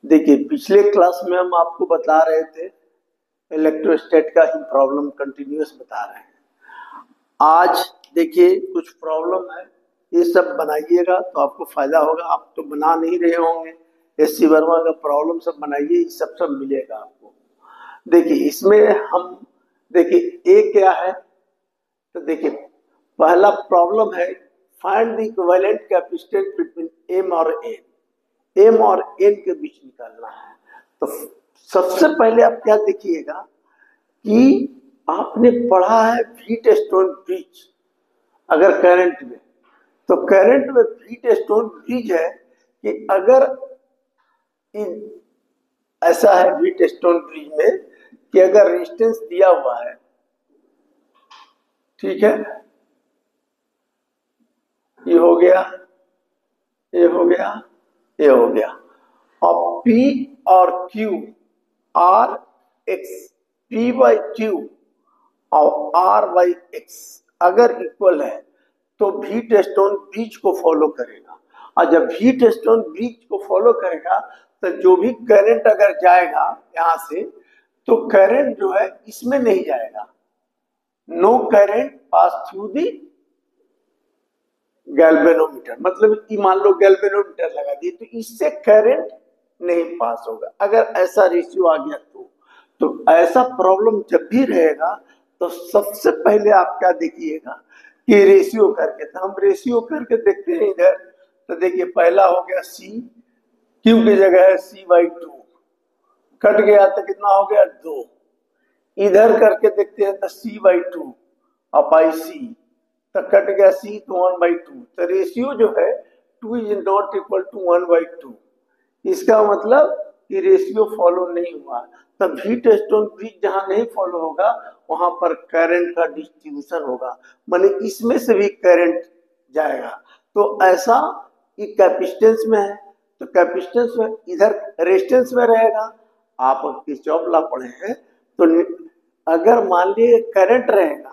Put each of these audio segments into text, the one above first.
देखिए पिछले क्लास में हम आपको बता रहे थे इलेक्ट्रोस्टैट का ही प्रॉब्लम कंटिन्यूअस बता रहे हैं। आज देखिए कुछ प्रॉब्लम है, ये सब बनाइएगा तो आपको फायदा होगा। आप तो बना नहीं रहे होंगे, एससी वर्मा का प्रॉब्लम सब बनाइए, ये सब मिलेगा आपको। देखिए इसमें हम देखिए ए क्या है, तो देखिए पहला प्रॉब्लम है find the equivalent capacitance between M और एन। एम और एन के बीच निकालना है। तो सबसे पहले आप क्या देखिएगा कि आपने पढ़ा है व्हीट स्टोन ब्रिज। अगर करंट में, तो करंट में व्हीट स्टोन ब्रिज है कि अगर ऐसा है व्हीट स्टोन ब्रिज में कि अगर रेजिस्टेंस दिया हुआ है, ठीक है, ये हो गया, ये हो गया, ये हो गया, और P और Q R X, P by Q और R बाई एक्स अगर इक्वल है तो व्हीट स्टोन ब्रिज को फॉलो करेगा। और जब व्हीट स्टोन ब्रिज को फॉलो करेगा तो जो भी करंट अगर जाएगा यहां से, तो करंट जो है इसमें नहीं जाएगा। No current pass through the galvanometer, मतलब मान लो गैल्वेनोमीटर लगा दिए तो इससे करंट नहीं पास होगा। अगर ऐसा रेशियो आ गया तो ऐसा प्रॉब्लम जब भी रहेगा तो सबसे पहले आप क्या देखिएगा कि रेशियो करके, तो हम रेशियो करके देखते हैं इधर। तो देखिए पहला हो गया सी, क्यू की जगह है सी बाई टू, कट गया तो कितना हो गया 2। इधर करके देखते हैं तो सी बाई टू और बाई सी, तो कट गया सी तो 1/2। तो रेशियो जो है 2 इज नॉट इक्वल टू 1/2। इसका मतलब कि रेशियो फॉलो नहीं हुआ। तो व्हीट स्टोन ब्रिज जहां नहीं फॉलो होगा वहां पर करंट का डिस्ट्रीब्यूशन होगा, माने इसमें से भी करंट जाएगा। तो ऐसा कि कैपेसिटेंस में है तो कैपेसिटेंस में इधर रेजिस्टेंस में रहेगा। आप किरचॉफ लॉ पढ़े हैं, तो अगर मान लिए करंट रहेगा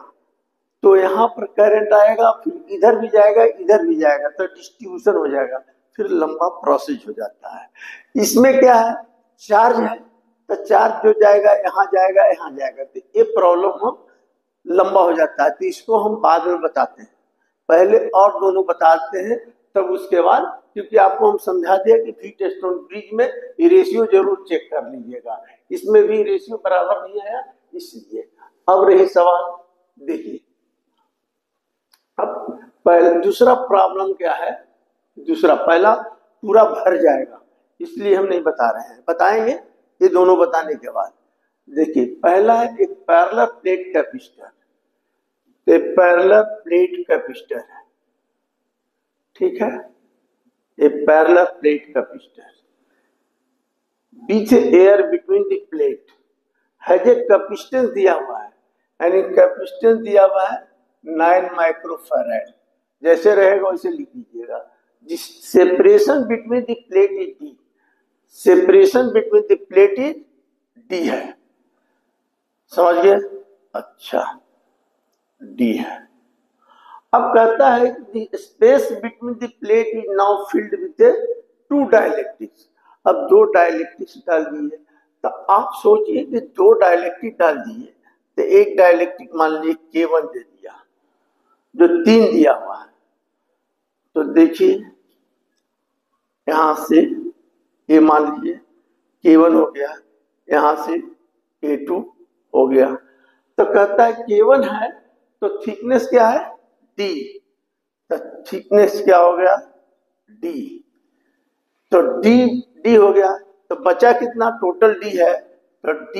तो यहाँ पर करंट आएगा, फिर इधर भी जाएगा इधर भी जाएगा, तो डिस्ट्रीब्यूशन हो जाएगा, फिर लंबा प्रोसेस हो जाता है। इसमें क्या है, चार्ज है, तो चार्ज जो जाएगा यहाँ जाएगा यहाँ जाएगा, तो ये प्रॉब्लम हम लंबा हो जाता है। तो इसको हम बाद में बताते हैं, पहले और दोनों बताते हैं तब उसके बाद, क्योंकि आपको हम समझा दिया कि व्हीट स्टोन ब्रिज में ये रेशियो जरूर चेक कर लीजिएगा। इसमें भी रेशियो बराबर नहीं आया इसलिए। अब रही सवाल, देखिए अब पहले दूसरा प्रॉब्लम क्या है। दूसरा, पहला पूरा भर जाएगा इसलिए हम नहीं बता रहे हैं, बताएंगे ये दोनों बताने के बाद। देखिए पहला है एक पैरेलल प्लेट कैपेसिटर। तो पैरेलल प्लेट कैपेसिटर है, ठीक है, ये parallel plate capacitor, beach air between the plate has a capacitance दिया हुआ है, यानी कैपेसिटेंस दिया हुआ है 9 माइक्रोफैराड। जैसे रहेगा वैसे लिख लीजिएगा। जिस separation between the plate is D, separation between the plate is D है, समझ गए? अच्छा, डी है। अब कहता है the space between the plate is now filled with 2 dielectrics. अब 2 डाइलेक्ट्रिक्स डाल दिए, तो आप सोचिए कि 2 डाइलेक्ट्रिक डाल दिए तो एक डाइलेक्ट्रिक मान लीजिए K1 दे दिया, जो 3 दिया हुआ है। तो देखिए यहां से ये मान लीजिए K1 हो गया, यहां से K2 हो गया। तो कहता है K1 है तो थिकनेस क्या है D, तो थिकनेस क्या हो गया D, तो D हो गया। तो बचा कितना, टोटल D है तो D।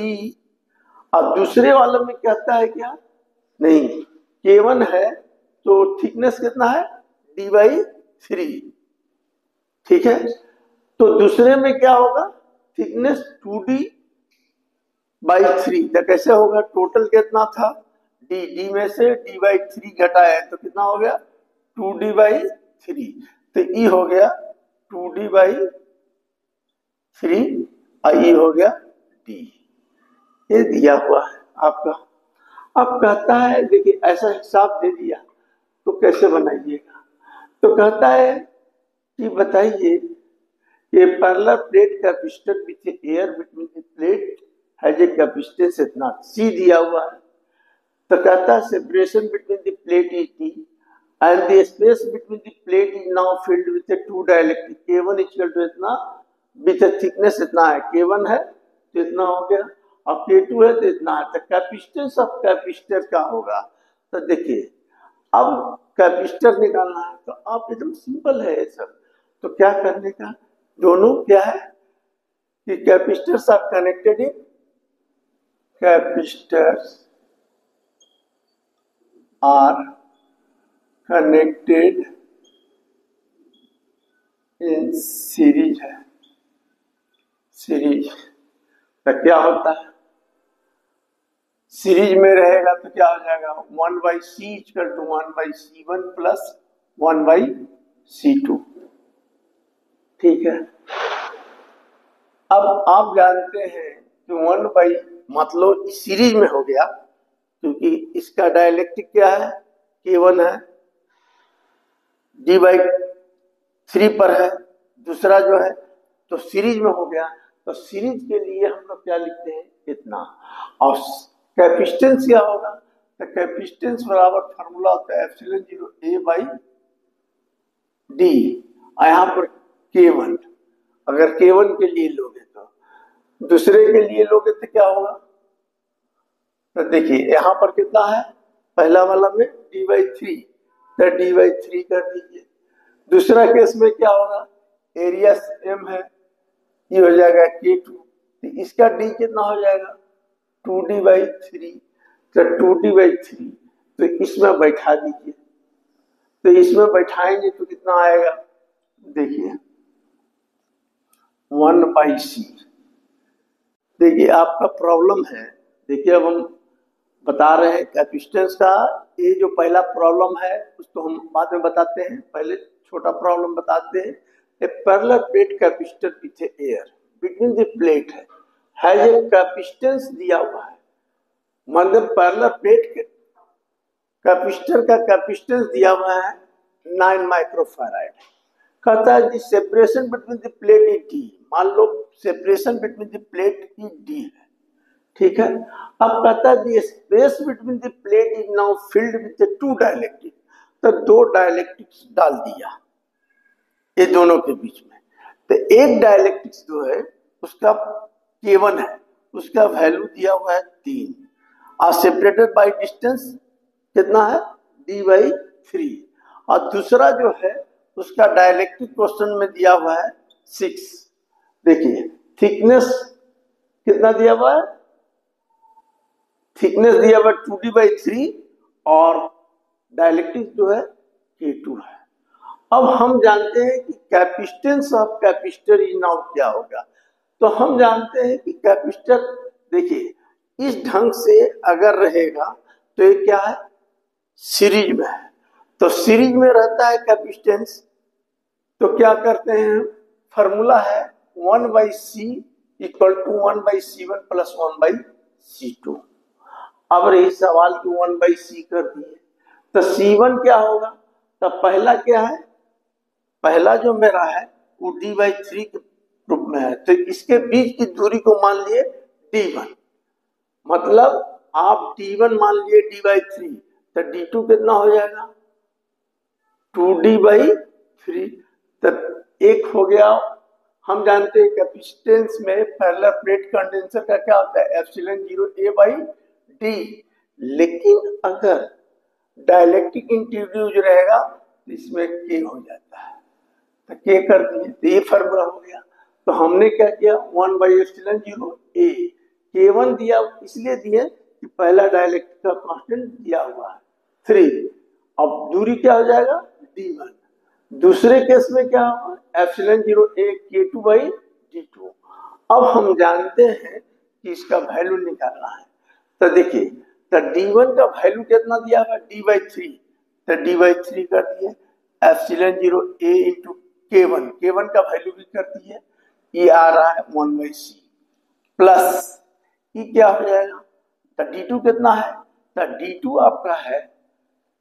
अब दूसरे वाले में कहता है क्या, नहीं K1 है तो थिकनेस कितना है D/3, ठीक है। तो दूसरे में क्या होगा, थिकनेस 2D/3। तो कैसे होगा, टोटल कितना था D में से D/3 घटाया तो कितना हो गया 2D/3। तो E हो गया 2D/3 और E हो गया D। ये दिया हुआ है आपका। अब कहता है देखिए ऐसा हिसाब दे दिया तो कैसे बनाइएगा। तो कहता है कि बताइए A parallel plate capacitor with air between the plate has a capacitance इतना C दिया हुआ है, तो कहता है separation between the plate is T and the space between the plate is now filled with a two dielectric K1 equal to इतना with a thickness इतना है, K1 है तो इतना हो गया और K2 है तो इतना है, तो कैपेसिटेंस ऑफ कैपेसिटर क्या होगा। तो देखिए अब कैपेसिटर निकालना है तो आप एकदम सिंपल है ये सब, तो क्या करने का, दोनों क्या है कि capacitors are connected in capacitors are connected in series है, सीरीज तो क्या होता है, सीरीज में रहेगा तो क्या हो जाएगा 1/c equal to 1/c1 plus 1/c2, ठीक है। अब आप जानते हैं कि 1 मतलब सीरीज में हो गया क्योंकि इसका डायलेक्ट्रिक क्या है, K1 है, D/3 पर है, दूसरा जो है तो सीरीज में हो गया, तो सीरीज के लिए हम लोग क्या लिखते हैं इतना, और कैपेसिटेंस क्या होगा, तो कैपेसिटेंस बराबर फार्मूला होता है ε0 A/D, यहाँ पर K1, अगर K1 के लिए लोगे तो, दूसरे के लिए लोगे तो क्या होगा, तो देखिए यहाँ पर कितना है, पहला वाला में D/3 तो D/3 कर दीजिए, दूसरा केस में क्या होगा, एरिया m है, ये हो जाएगा K2, तो इसका D कितना हो जाएगा 2D/3, तो 2D/3 तो इसमें बैठा दीजिए, तो इसमें बैठाएंगे तो कितना आएगा, देखिए 1/c। देखिए आपका प्रॉब्लम है, देखिए अब हम बता रहे हैं कैपेसिटेंस का, ये जो पहला प्रॉब्लम है उसको हम बाद में बताते हैं, पहले छोटा प्रॉब्लम बताते हैं। A parallel plate capacitor with air between the plate है ये कैपेसिटेंस दिया हुआ है, मतलब पैरेलल प्लेट कैपेसिटर का कैपेसिटेंस दिया हुआ है 9 माइक्रोफैराड, कहता है separation between the plate is D, मान लो separation between the plate is D है, ठीक है। अब कहता है space between the plate is now filled with two dielectric, तो दो डाइलेक्ट्रिक्स डाल दिया ये दोनों के बीच में, तो एक डाइलेक्ट्रिक्स जो है उसका K1 है, उसका वैल्यू दिया हुआ है 3 और सेपरेटेड बाय डिस्टेंस कितना है D/3, और दूसरा जो है उसका डाइलेक्ट्रिक क्वेश्चन में दिया हुआ है 6। देखिए थिकनेस कितना दिया हुआ है, थिकनेस दिया हुआ 2D/3 और डाइलेक्ट्रिक जो है K2 है। अब हम जानते हैं कि capacitance of capacitor is now क्या होगा, तो हम जानते हैं कि कैपेसिटर देखिए इस ढंग से अगर रहेगा तो ये क्या है सीरीज में है, तो सीरीज में रहता है कैपेसिटेंस, तो क्या करते हैं फार्मूला है 1/c equal to 1/c1 plus 1/c2। अब रही सवाल की 1/c कर दिए, तो C1 क्या होगा, तो पहला क्या है, पहला जो मेरा है वो D/3 के रूप में है, तो इसके बीच की दूरी को मान लिए D1, मतलब आप D1 मान लिए D/3, तो D2 कितना हो जाएगा 2D/3, तो एक हो गया। हम जानते हैं कैपेसिटेंस में पैरेलल प्लेट कंडेंसर का क्या होता है ε0 A/D, लेकिन अगर डाइलेक्ट्रिक इंट्रोड्यूस रहेगा तो इसमें K हो जाता है, तो K कर दिए, तो ये फार्मूला हो गया। तो हमने क्या किया 1/ε0 A, K1 दिया इसलिए दिए कि पहला डाइलेक्ट्रिक का कांस्टेंट दिया हुआ है 3, अब दूरी क्या हो जाएगा D1, दूसरे केस में क्या होगा ε0 A K2/D2। अब हम जानते हैं कि इसका वैल्यू निकालना है, तो देखिए तो D1 का वैल्यू कितना दिया हुआ D/3, तो D/3 कर दिए, ε0 A इंटू K1, K1 का वैल्यू भी कर दिए, ये आ रहा है 1/c प्लस ये क्या हो जाएगा, तो D2 कितना है, तो D2 आपका है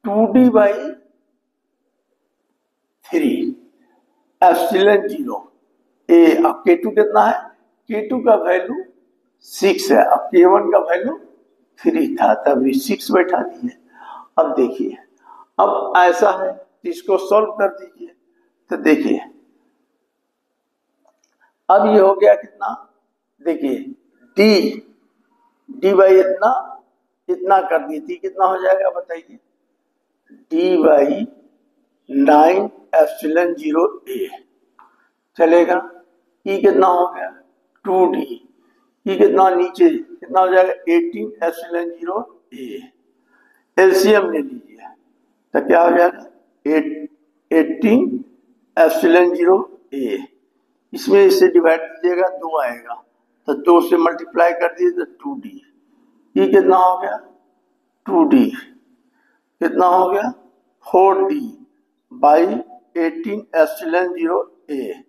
2D/3 ε0 ए। अब K2 कितना है, K2 का वैल्यू 6 है, अब K1 का वैल्यू 3 था, तभी 6 बैठा दिए। अब देखिए, अब ऐसा है, इसको सॉल्व कर दीजिए। तो देखिए अब ये हो गया कितना, देखिए डी बाई इतना इतना कर दी थी, कितना हो जाएगा बताइए, डी बाई 9 एप्सिलॉन 0 ए चलेगा। ई कितना हो गया 2D, ई कितना नीचे कितना हो जाएगा 18 एप्सिलॉन 0 ए। एलसीएम ले लीजिए तो क्या हो जाएगा 18 एप्सिलॉन 0 ए। इसमें इससे डिवाइड कीजिएगा 2 आएगा, तो 2 से मल्टीप्लाई कर दिए तो 2D। ये कितना हो गया 2D, कितना हो गया 4D बाई 18 एप्सिलॉन 0 ए।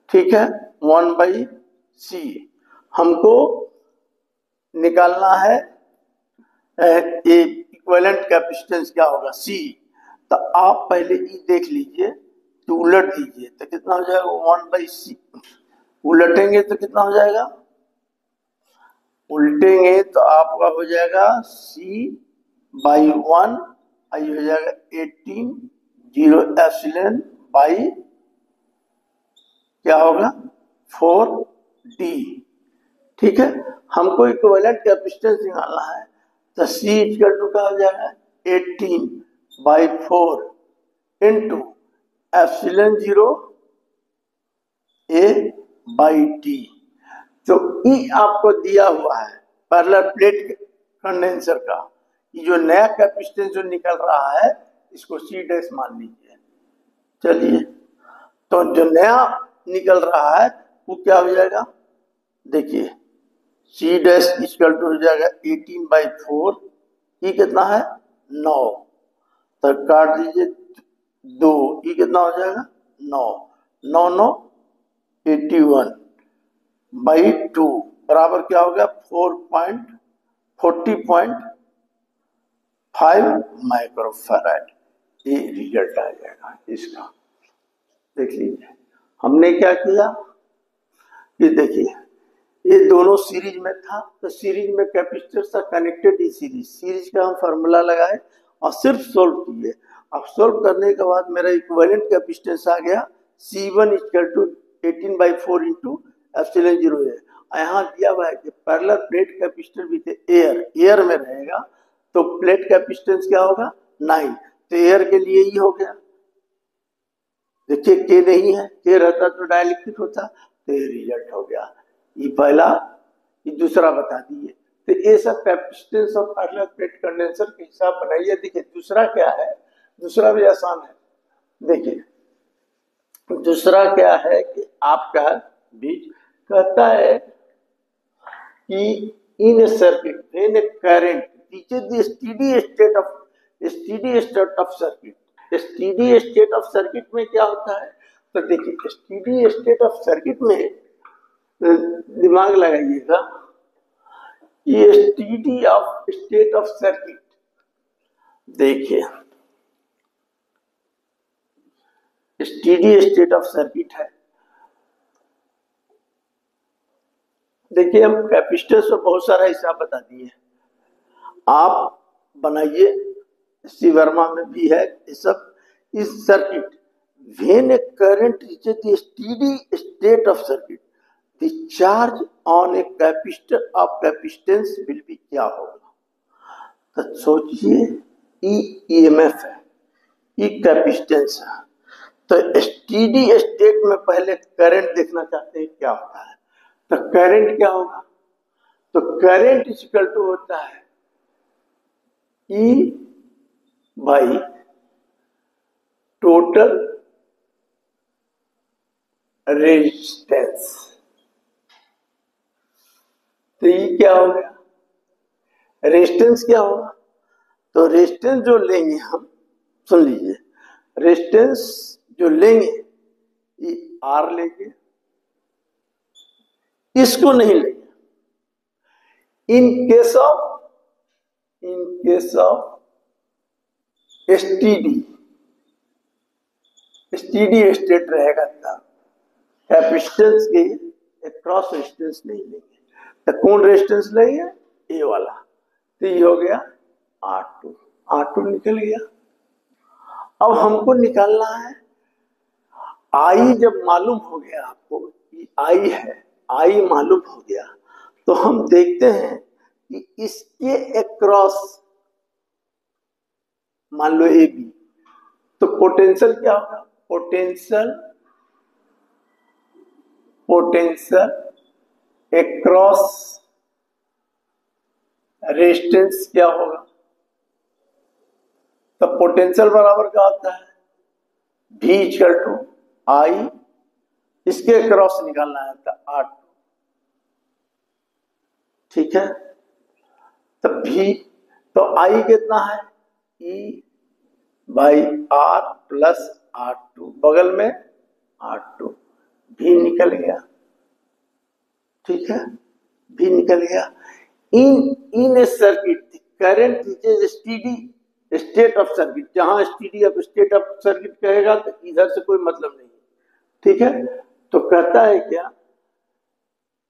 ठीक है, 1 बाई सी हमको निकालना है। ए इक्विवेलेंट कैपेसिटेंस क्या होगा सी, तो आप पहले ई देख लीजिए, तो उलट दीजिए तो कितना हो जाएगा 1 बाई सी। उलटेंगे तो कितना हो जाएगा, उल्टेंगे तो आपका हो जाएगा सी बाई 1, आई हो जाएगा 18 0 एप्सिलॉन बाई क्या होगा 4D। ठीक है, हमको इक्विवेलेंट कैपेसिटेंस निकालना है, तो सी इक्वल टू क्या हो जाएगा 18 by 4 into epsilon 0 A by D. तो ई आपको दिया हुआ है पैरेलल प्लेट कंडेंसर का, ये जो नया कैपेसिटेंस जो निकल रहा है इसको सी डैश मान लीजिए। चलिए, तो जो नया निकल रहा है वो क्या हो जाएगा, देखिए सी डैश इक्वल टू हो जाएगा 18 बाई 4, ये कितना है 9, तो काट दीजिए 2, ये कितना हो जाएगा 9, 9 9 81 बाई 2 बराबर क्या हो गया 40.5 माइक्रोफैराड। ये रिजल्ट आ जाएगा इसका। देख लीजिए हमने क्या किया, ये देखिए ये दोनों सीरीज में था, तो सीरीज में कैपेसिटर था कनेक्टेड, ई सीरीज का हम फार्मूला लगाए और सिर्फ सोल्व किए। अब सोल्व करने के बाद मेरा इक्विवेलेंट कैपेसिटेंस आ गया C1 equal to 18 by 4 into epsilon 0 है। यहाँ दिया हुआ है कि पैरेलल प्लेट कैपेसिटर भी थे एयर में रहेगा, तो प्लेट कैपेसिटेंस क्या होगा 9, तो एयर के लिए ही हो गया। देखिए के नहीं है, के रहता तो डाइलेक्ट्रिक होता, तो ये रिजल्ट हो गया। ये पहला, ये दूसरा बता दिए। तो ये सब capacitance of parallel plate condenser के हिसाब बनाइए। देखिए दूसरा क्या है, दूसरा भी आसान है। देखिए दूसरा क्या है कि आपका बीच कहता है कि in circuit in current teacher the steady state of circuit. Steady state of circuit में क्या होता है, तो देखिए स्टेडी स्टेट ऑफ सर्किट में दिमाग लगाइएगा, ये steady of state of circuit, देखिए स्टेडी स्टेट ऑफ सर्किट है। देखिए हम कैपेसिटर से बहुत सारा हिसाब बता दिए, आप बनाइए, सी वर्मा में भी है ये सब। इस circuit when A current reaches the steady state of circuit the charge on a capacitor of capacitance will be क्या होगा। तो सोचिए ईएमएफ है, ई कैपेसिटेंस है, तो स्टेडी स्टेट में पहले करंट देखना चाहते हैं क्या होता है। तो करंट क्या होगा, तो करंट इक्वल टू होता है ई बाई टोटल रेजिस्टेंस। तो ये क्या हो गया, रेजिस्टेंस क्या होगा, तो रेजिस्टेंस जो लेंगे हम, सुन लीजिए, रेजिस्टेंस जो लेंगे ये आर लेंगे, इसको नहीं लेंगे। In case of steady state रहेगा तब, कैपेसिटेंस के क्रॉस रेजिस्टेंस नहीं लेंगे। तो कौन रेजिस्टेंस लेंगे? ए वाला। तो ये हो गया R2, R2 निकल गया। अब हमको निकालना है आई। जब मालूम हो गया आपको आई है, आई मालूम हो गया, तो हम देखते हैं कि इसके अक्रॉस मान लो ए बी, तो पोटेंशियल क्या होगा? पोटेंशियल अक्रॉस रेजिस्टेंस क्या होगा? तो पोटेंशियल बराबर क्या होता है? V इक्वल टू आई, इसके अक्रॉस निकालना है तो R2, ठीक है। तो V, तो I कितना है? E by R plus R2, बगल में R2, V निकल गया, ठीक है, V निकल गया। In a circuit current is steady state of circuit. जहां steady of state of circuit कहेगा तो इधर से कोई मतलब नहीं, ठीक है। तो कहता है क्या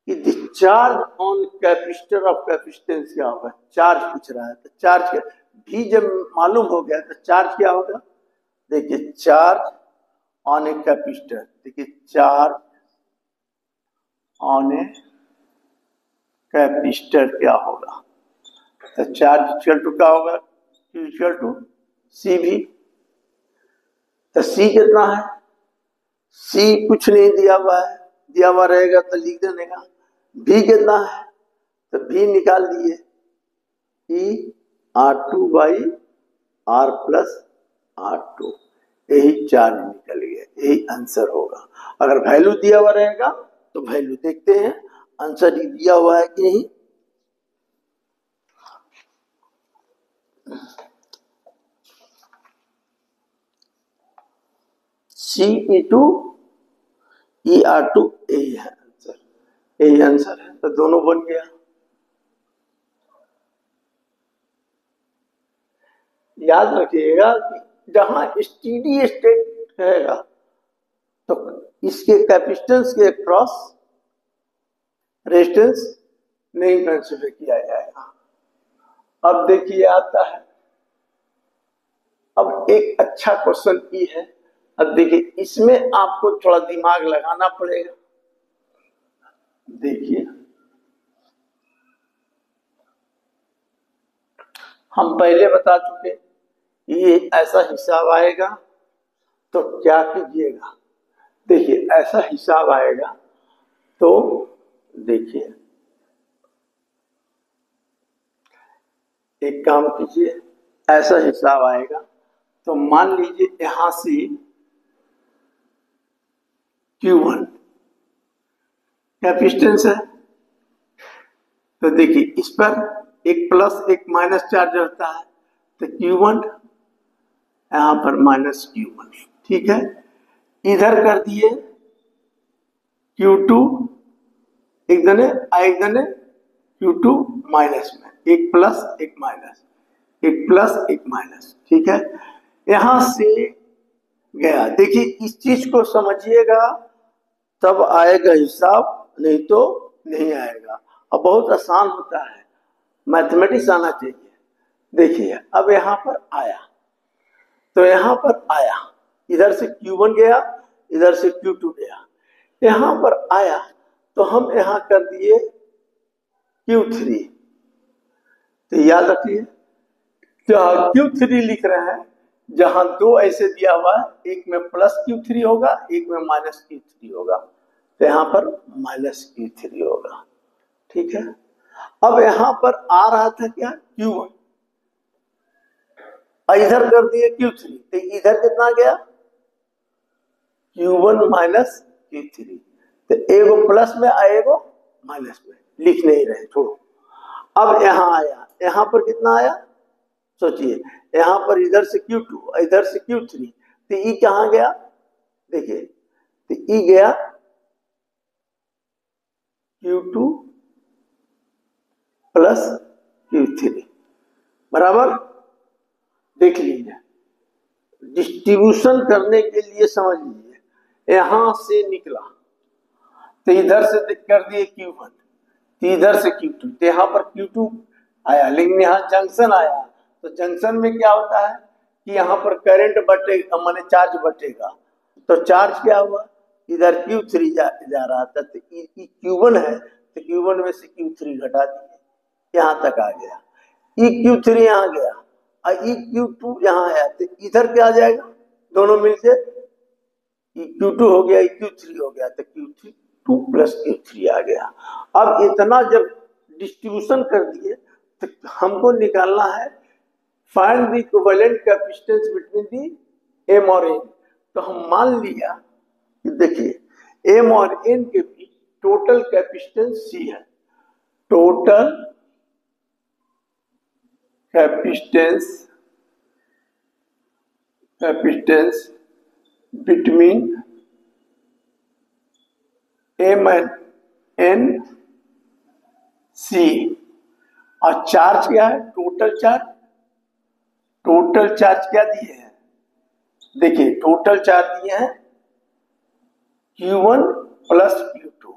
कि the charge on capacitor of capacitance क्या होगा? चार्ज पूछ रहा है, तो चार्ज भी जब मालूम हो गया तो चार्ज क्या होगा? देखिए चार्ज ऑन ए कैपेसिटर, देखिए चार्ज ऑन ए कैपेसिटर क्या होगा? तो चार्ज इक्वल टू क्या होगा? Q इक्वल टू सी भी। तो सी कितना है? सी कुछ नहीं दिया हुआ है, दिया हुआ रहेगा तो लिख देने का। भी कितना है? तो भी निकाल दिए, E R2 by R plus R2, यही चार्ज निकल गया, यही आंसर होगा। अगर वैल्यू दिया हुआ रहेगा तो वैल्यू देखते हैं आंसर दिया हुआ है कि नहीं। Ce2 ER2 यही है आंसर, यही आंसर है। तो दोनों बन गया। याद रखिएगा कि जहां स्टेडी स्टेट रहेगा तो इसके कैपेसिटेंस के क्रॉस रेजिस्टेंस नहीं कंसीडर किया जाएगा। अब देखिए आता है, अब एक अच्छा क्वेश्चन ये है। अब देखिए इसमें आपको थोड़ा दिमाग लगाना पड़ेगा। देखिए हम पहले बता चुके, ये ऐसा हिसाब आएगा तो क्या कीजिएगा? देखिए ऐसा हिसाब आएगा तो देखिए एक काम कीजिए, ऐसा हिसाब आएगा तो मान लीजिए यहां से Q1 कैपेसिटेंस है, तो देखिए इस पर एक प्लस एक माइनस चार्ज रहता है, तो Q1 यहां पर माइनस Q1, ठीक है। इधर कर दिए Q2, एक जने Q2 माइनस में, एक प्लस एक माइनस, एक प्लस एक माइनस, ठीक है। यहां से गया, देखिए इस चीज को समझिएगा तब आएगा हिसाब, नहीं तो नहीं आएगा। अब बहुत आसान होता है, मैथमेटिक्स आना चाहिए। देखिए अब यहां पर आया, तो यहां पर आया, इधर से Q1 गया, इधर से Q2 गया, यहां पर आया तो हम यहां कर दिए Q3। तो याद रखिए जहां Q3 लिख रहे हैं, जहां दो ऐसे दिया हुआ है, एक में प्लस Q3 होगा, एक में माइनस Q3 होगा, तो यहां पर माइनस Q3 होगा, ठीक है। अब यहां पर आ रहा था क्या? Q1, इधर कर दिए Q3, तो इधर कितना गया? Q1 माइनस Q3, तो एगो प्लस में आएगो माइनस में, लिख नहीं रहे, छोड़ो। अब यहां आया, यहां पर कितना आया? सोचिए, यहां पर इधर से Q2, इधर से Q3, तो ई कहां गया? देखिए तो ई गया Q2 प्लस Q3 बराबर। देख लीजिए, डिस्ट्रीब्यूशन करने के लिए समझ लीजिए, यहां से निकला, तो इधर से कर दिए Q1, तो इधर से Q2, तो यहाँ पर Q2 आया, लेकिन यहाँ जंक्शन आया, तो जंक्शन में क्या होता है कि यहाँ पर करंट बटेगा, माने चार्ज बटेगा, तो चार्ज क्या हुआ, इधर Q3 जा रहा था, तो Q1 है, तो Q1 में से Q3 घटा दिए, यहाँ तक आ गया, Q3 यहाँ गया और Q2 यहाँ आया, तो इधर क्या आ जाएगा, दोनों मिलके Q2 हो गया, Q3 हो गया, तो Q3 2 प्लस Q3 आ गया। अब इतना जब डिस्ट्रीब्यूशन कर दिए तो हमको निकालना है find the equivalent capacitance between the M और N। तो हम मान लिया कि देखिए M और N के बीच टोटल कैपेसिटेंस C है, total capacitance between M and N C, और चार्ज क्या है, टोटल चार्ज क्या दिए हैं, देखिए टोटल चार्ज दिए हैं Q1 प्लस Q2।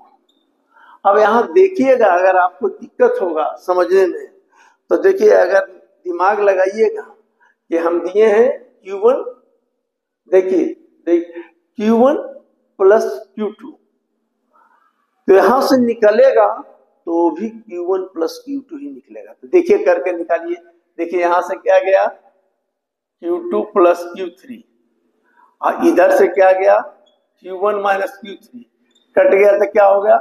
अब यहां देखिएगा, अगर आपको दिक्कत होगा समझने में तो देखिए, अगर दिमाग लगाइएगा कि हम दिए हैं Q1, देखिए Q1 प्लस Q2, तो यहां से निकलेगा तो भी Q1 प्लस Q2 ही निकलेगा। तो देखिए करके निकालिए, देखिए यहां से क्या गया Q2 प्लस Q3, और इधर से क्या गया Q1 माइनस Q3, कट गया तो क्या हो गया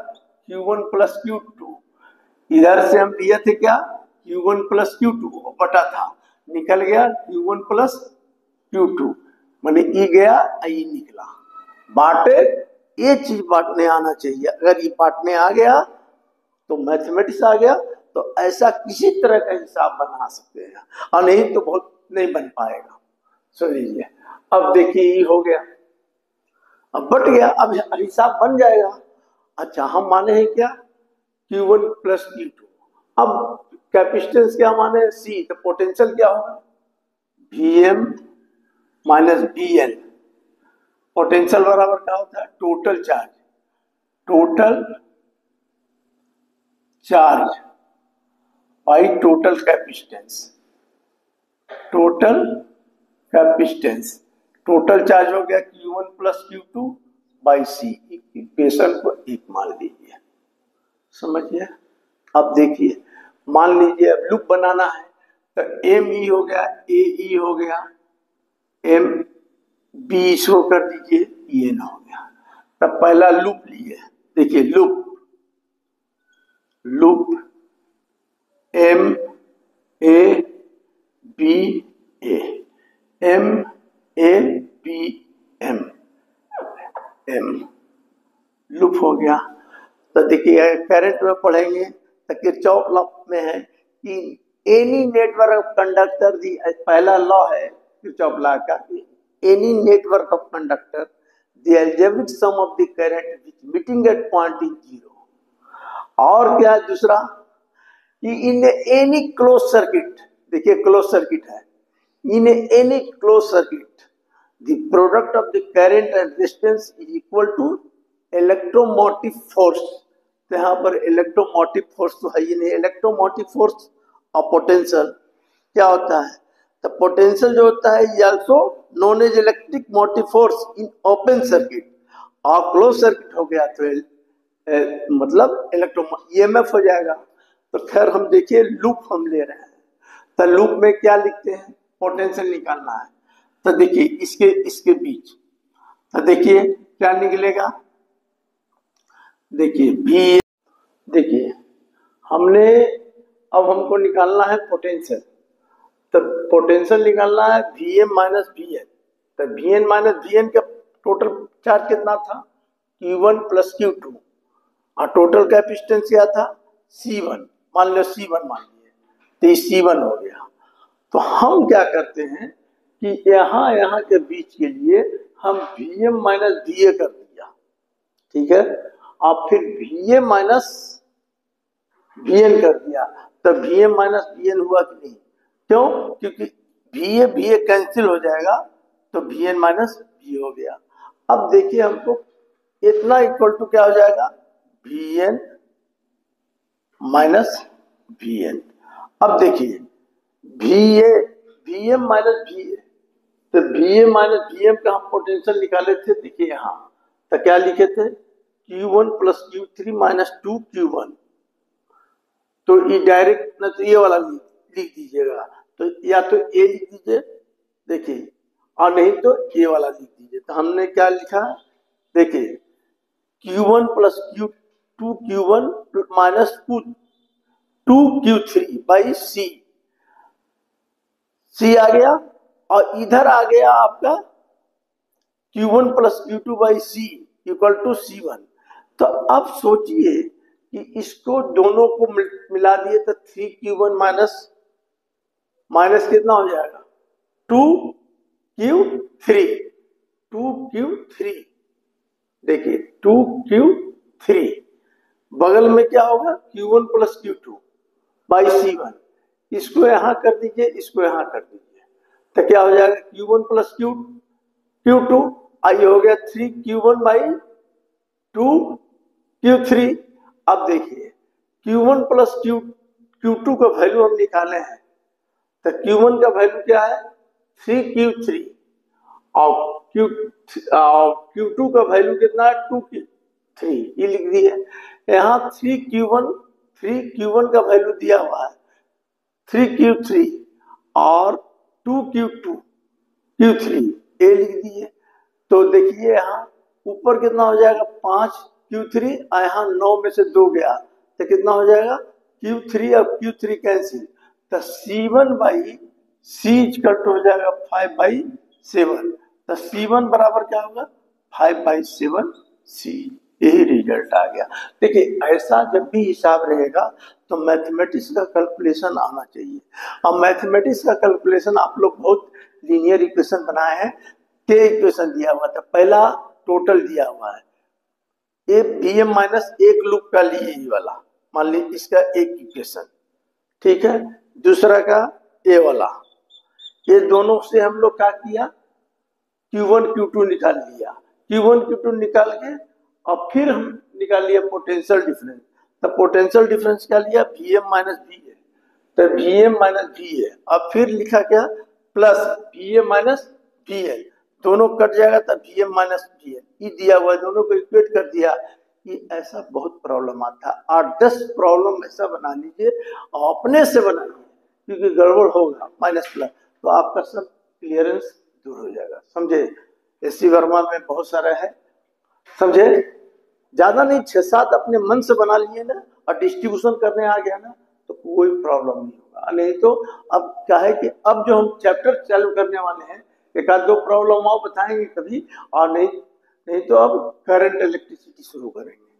Q1 प्लस Q2, इधर से हम लिए थे क्या Q1 प्लस Q2, बटा था, निकल गया Q1 प्लस Q2, माने ई गया ई निकला, बांटे, ये चीज बांटने आना चाहिए, अगर ये बांटने आ गया तो मैथमेटिक्स आ गया, तो ऐसा किसी तरह का हिसाब बना सकते हैं, और नहीं तो बहुत नहीं बन पाएगा। सुनिए, अब देखिए ये हो गया, अब बट गया, अब हिसाब बन जाएगा। अच्छा, हम माने हैं क्या Q1 प्लस Q2, अब कैपेसिटेंस क्या माने C, तो पोटेंशियल क्या होगा Vm माइनस Vn, पोटेंशियल बराबर क्या होता है total charge by total capacitance, total charge हो गया Q1 plus Q2 by C, equation को एक मान लीजिए, समझिए। अब देखिए, मान लीजिए अब लूप बनाना है, तो ME हो गया, AE हो गया, MB इसको कर दीजिए, EN हो गया। तब पहला लूप लिए, देखिए loop M A B A, M A B M loop हो गया। तो देखिए करंट में पढ़ेंगे तो किरचॉफ लॉ में है कि any network of conductor, the पहला लॉ है किरचॉफ लॉ का, any network of conductor the algebraic sum of the current which meeting at point is zero. और क्या दूसरा कि इन एनी क्लोज सर्किट, देखिए क्लोज सर्किट है, in any close circuit the product of the current and resistance is equal to electromotive force. तो यहाँ पर electromotive force तो है ही नहीं, इलेक्ट्रोमोटिव फोर्स और पोटेंशियल क्या होता है, तो पोटेंशियल जो होता है ये also known as electric motive force in open circuit, और क्लोज सर्किट हो गया तो मतलब इलेक्ट्रो EMF हो जाएगा। तो खैर हम देखिए लूप हम ले रहे हैं, तो लूप में क्या लिखते हैं, पोटेंशियल निकालना है, तो देखिए इसके बीच, तो देखिए क्या निकलेगा, देखिए भी, देखिए हमने, अब हमको निकालना है पोटेंशियल, तो पोटेंशियल निकालना है Vm माइनस Vn, तो Vn माइनस Vn का टोटल चार्ज कितना था Q1 प्लस Q2, और टोटल कैपेसिटेंस क्या था C1, मान लो C1 मान लिए, तो ये C1 हो गया। तो हम क्या करते हैं कि यहाँ के बीच के लिए हम Vm माइनस Va कर दिया, ठीक है, और फिर Va माइनस Vn कर दिया, तो Vm माइनस Vn हुआ कि नहीं, क्यों, क्योंकि Va कैंसिल हो जाएगा, तो Vn माइनस V हो गया। अब देखिए हमको इतना इक्वल टू क्या हो जाएगा Vn माइनस Vn। अब देखिए Vm माइनस Va, तो Vm माइनस Vm का हम पोटेंशियल निकाले थे, देखिए यहाँ तो क्या लिखे थे, Q1 plus Q3 minus 2Q1। तो ये डायरेक्ट न तो ये वाला लिख दीजिएगा, तो या तो ए लिख दीजिए देखिए, और नहीं तो ये वाला लिख दीजिए। तो हमने क्या लिखा, देखिए Q1 plus Q2 Q1 minus 2Q3 by C, C आ गया, और इधर आ गया आपका Q1 plus Q2 by C equal to C1। तो अब सोचिए कि इसको दोनों को मिला दिए तो 3Q1 माइनस माइनस कितना हो जाएगा 2Q3, 2Q3 देखिए 2Q3, बगल में क्या होगा Q1 plus Q2 by C1, इसको यहां कर दीजिए, इसको यहां कर दीजिए, तो क्या हो जाएगा Q1 प्लस Q2, आई हो गया 3Q1 बाई 2Q3। अब देखिए Q1 प्लस Q2 का वैल्यू हम निकाले हैं, तो Q1 का वैल्यू क्या है 3Q3, और Q2 का वैल्यू कितना है 2Q3, ये लिख दिए। यहाँ 3Q1 का वैल्यू दिया हुआ है 3Q3 और 2Q3 ये लिख दिए। तो देखिए यहाँ ऊपर कितना हो जाएगा 5Q3, यहाँ 9 में से 2 गया तो कितना हो जाएगा Q3 और Q3 कैंसिल, तो C1 बाई C कट हो जाएगा 5/7, तो C1 बराबर क्या होगा 5/7C, यही रिजल्ट आ गया। देखिए ऐसा जब भी हिसाब रहेगा तो मैथमेटिक्स का कैलकुलेशन आना चाहिए, और मैथमेटिक्स का कैलकुलेशन आप लोग बहुत लीनियर इक्वेशन बनाए हैं, के इक्वेशन दिया हुआ था, पहला टोटल दिया हुआ है, ये Vm माइनस एक लूप का लिए ये वाला, मान लीजिए इसका एक इक्वेशन, ठीक है, दूसरा का ए वाला, ये दोनों से हम लोग क्या किया Q1 Q2 निकाल लिया, Q1 Q2 निकाल के और फिर हम निकाल लिया पोटेंशियल डिफरेंस। तो पोटेंशियल डिफरेंस क्या लिया Vm माइनस Va, तो Vm माइनस Va, अब फिर लिखा क्या प्लस Vm माइनस Vn, दोनों कट जाएगा तब Vm माइनस Vn, ये दिया हुआ दोनों को इक्वेट कर दिया। ये ऐसा बहुत प्रॉब्लम आता है, 8-10 प्रॉब्लम ऐसा बना लीजिए और अपने से बनाइए, क्योंकि गड़बड़ होगा माइनस प्लस तो आपका सब क्लियरेंस दूर हो जाएगा, समझे। एससी वर्मा में बहुत सारा है, समझे, ज्यादा नहीं 6-7 अपने मन से बना लिए ना और डिस्ट्रीब्यूशन करने आ गया ना तो कोई प्रॉब्लम नहीं होगा। नहीं तो अब क्या है कि अब जो हम चैप्टर चालू करने वाले हैं, एक आध दो प्रॉब्लम और बताएंगे कभी, और नहीं तो अब करंट इलेक्ट्रिसिटी शुरू करेंगे।